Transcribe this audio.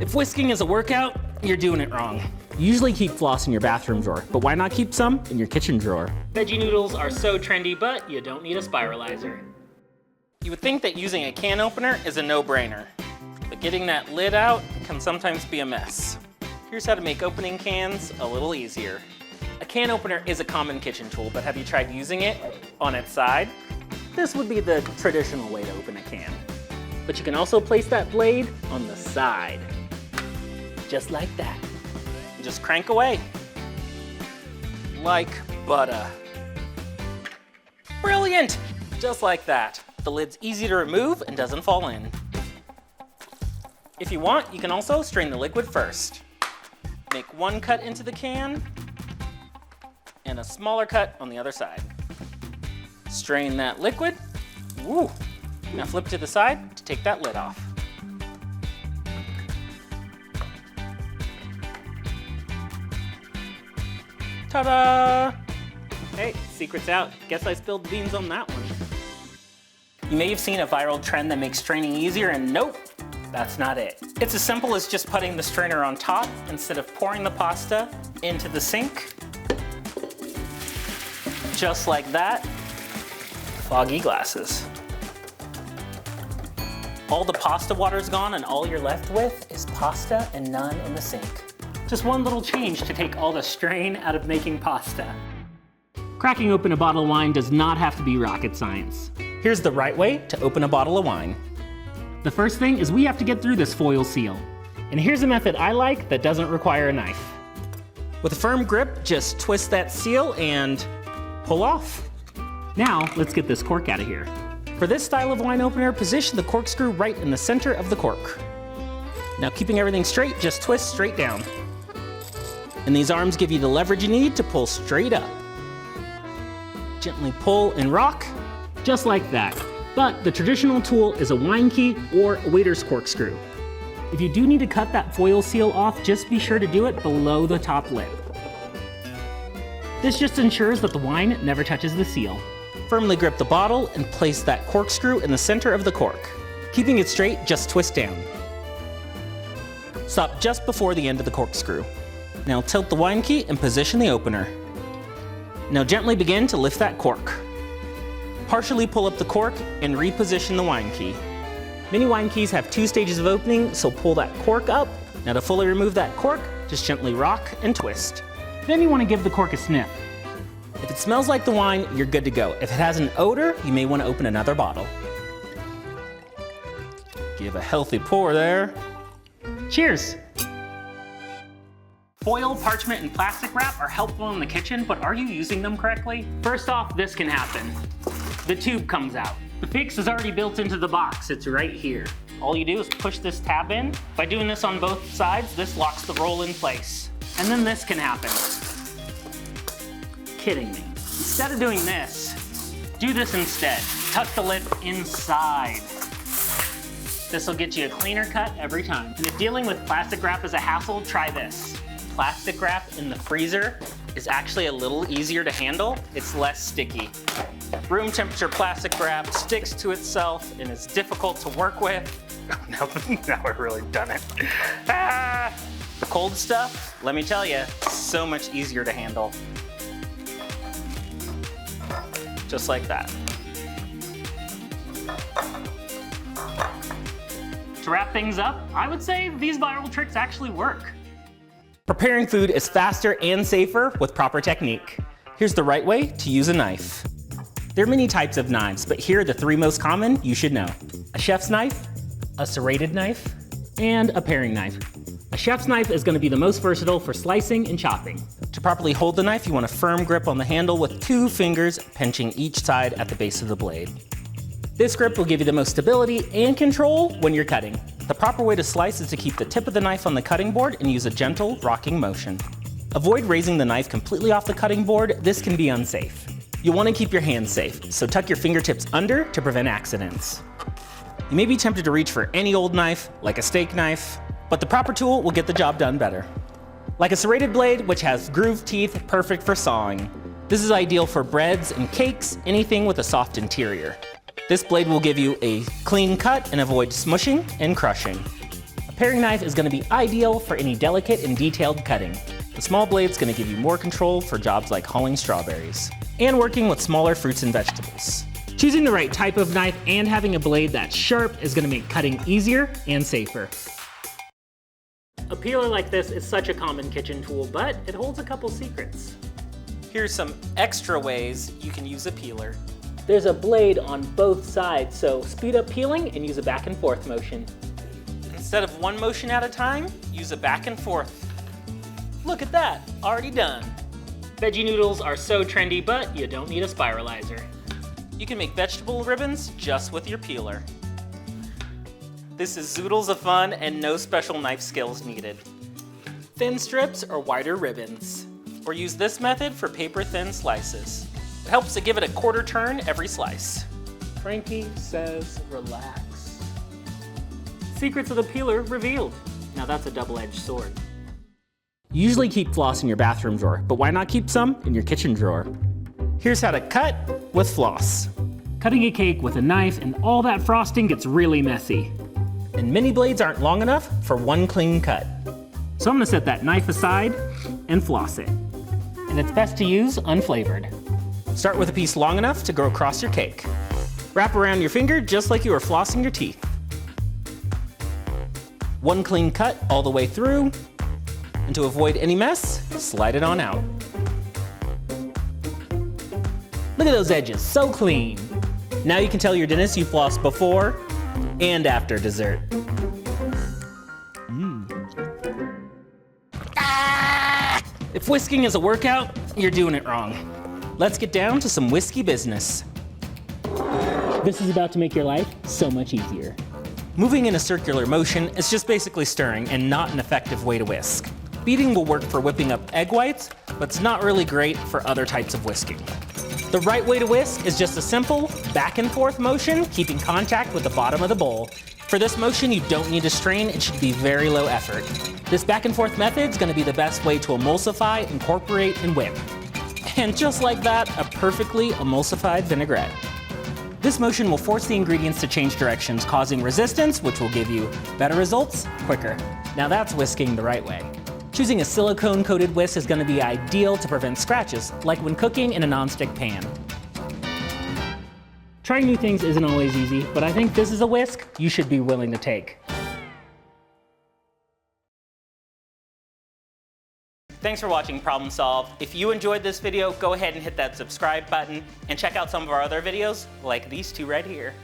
If whisking is a workout, you're doing it wrong. You usually keep floss in your bathroom drawer, but why not keep some in your kitchen drawer? Veggie noodles are so trendy, but you don't need a spiralizer. You would think that using a can opener is a no-brainer, but getting that lid out can sometimes be a mess. Here's how to make opening cans a little easier. A can opener is a common kitchen tool, but have you tried using it on its side? This would be the traditional way to open a can. But you can also place that blade on the side, just like that. And just crank away, like butter. Brilliant! Just like that. The lid's easy to remove and doesn't fall in. If you want, you can also strain the liquid first. Make one cut into the can and a smaller cut on the other side. Strain that liquid. Woo! Now flip to the side to take that lid off. Ta-da! Hey, secret's out. Guess I spilled the beans on that one. You may have seen a viral trend that makes straining easier, and nope, that's not it. It's as simple as just putting the strainer on top instead of pouring the pasta into the sink. Just like that. Foggy glasses. All the pasta water's gone and all you're left with is pasta and none in the sink. Just one little change to take all the strain out of making pasta. Cracking open a bottle of wine does not have to be rocket science. Here's the right way to open a bottle of wine. The first thing is we have to get through this foil seal. And here's a method I like that doesn't require a knife. With a firm grip, just twist that seal and pull off. Now, let's get this cork out of here. For this style of wine opener, position the corkscrew right in the center of the cork. Now, keeping everything straight, just twist straight down. And these arms give you the leverage you need to pull straight up. Gently pull and rock, just like that. But the traditional tool is a wine key or a waiter's corkscrew. If you do need to cut that foil seal off, just be sure to do it below the top lip. This just ensures that the wine never touches the seal. Firmly grip the bottle and place that corkscrew in the center of the cork. Keeping it straight, just twist down. Stop just before the end of the corkscrew. Now tilt the wine key and position the opener. Now gently begin to lift that cork. Partially pull up the cork and reposition the wine key. Many wine keys have 2 stages of opening, so pull that cork up. Now to fully remove that cork, just gently rock and twist. Then you want to give the cork a sniff. If it smells like the wine, you're good to go. If it has an odor, you may want to open another bottle. Give a healthy pour there. Cheers! Foil, parchment, and plastic wrap are helpful in the kitchen, but are you using them correctly? First off, this can happen. The tube comes out. The fix is already built into the box. It's right here. All you do is push this tab in. By doing this on both sides, this locks the roll in place. And then this can happen. Kidding me. Instead of doing this, do this instead. Tuck the lip inside. This will get you a cleaner cut every time. And if dealing with plastic wrap is a hassle, try this. Plastic wrap in the freezer is actually a little easier to handle. It's less sticky. Room temperature plastic wrap sticks to itself and is difficult to work with. Now I've really done it. The cold stuff, let me tell you, so much easier to handle. Just like that. To wrap things up, I would say these viral tricks actually work. Preparing food is faster and safer with proper technique. Here's the right way to use a knife. There are many types of knives, but here are the 3 most common you should know. A chef's knife, a serrated knife, and a paring knife. A chef's knife is going to be the most versatile for slicing and chopping. To properly hold the knife, you want a firm grip on the handle with 2 fingers pinching each side at the base of the blade. This grip will give you the most stability and control when you're cutting. The proper way to slice is to keep the tip of the knife on the cutting board and use a gentle rocking motion. Avoid raising the knife completely off the cutting board. This can be unsafe. You'll want to keep your hands safe, so tuck your fingertips under to prevent accidents. You may be tempted to reach for any old knife, like a steak knife, but the proper tool will get the job done better. Like a serrated blade, which has grooved teeth, perfect for sawing. This is ideal for breads and cakes, anything with a soft interior. This blade will give you a clean cut and avoid smushing and crushing. A paring knife is going to be ideal for any delicate and detailed cutting. The small blade's going to give you more control for jobs like hauling strawberries and working with smaller fruits and vegetables. Choosing the right type of knife and having a blade that's sharp is going to make cutting easier and safer. A peeler like this is such a common kitchen tool, but it holds a couple secrets. Here's some extra ways you can use a peeler. There's a blade on both sides, so speed up peeling and use a back and forth motion. Instead of one motion at a time, use a back and forth. Look at that, already done. Veggie noodles are so trendy, but you don't need a spiralizer. You can make vegetable ribbons just with your peeler. This is zoodles of fun and no special knife skills needed. Thin strips or wider ribbons. Or use this method for paper thin slices. It helps to give it a quarter turn every slice. Frankie says relax. Secrets of the peeler revealed. Now that's a double-edged sword. You usually keep floss in your bathroom drawer, but why not keep some in your kitchen drawer? Here's how to cut with floss. Cutting a cake with a knife and all that frosting gets really messy. And mini blades aren't long enough for one clean cut. So I'm gonna set that knife aside and floss it. And it's best to use unflavored. Start with a piece long enough to go across your cake. Wrap around your finger just like you were flossing your teeth. One clean cut all the way through. And to avoid any mess, slide it on out. Look at those edges, so clean. Now you can tell your dentist you flossed before and after dessert. If whisking is a workout, you're doing it wrong. Let's get down to some whiskey business. This is about to make your life so much easier. Moving in a circular motion is just basically stirring and not an effective way to whisk. Beating will work for whipping up egg whites, but it's not really great for other types of whisking. The right way to whisk is just a simple back and forth motion, keeping contact with the bottom of the bowl. For this motion, you don't need to strain, it should be very low effort. This back and forth method is going to be the best way to emulsify, incorporate, and whip. And just like that, a perfectly emulsified vinaigrette. This motion will force the ingredients to change directions, causing resistance, which will give you better results quicker. Now that's whisking the right way. Choosing a silicone-coated whisk is going to be ideal to prevent scratches, like when cooking in a nonstick pan. Trying new things isn't always easy, but I think this is a whisk you should be willing to take. Thanks for watching Problem Solve. If you enjoyed this video, go ahead and hit that subscribe button and check out some of our other videos like these two right here.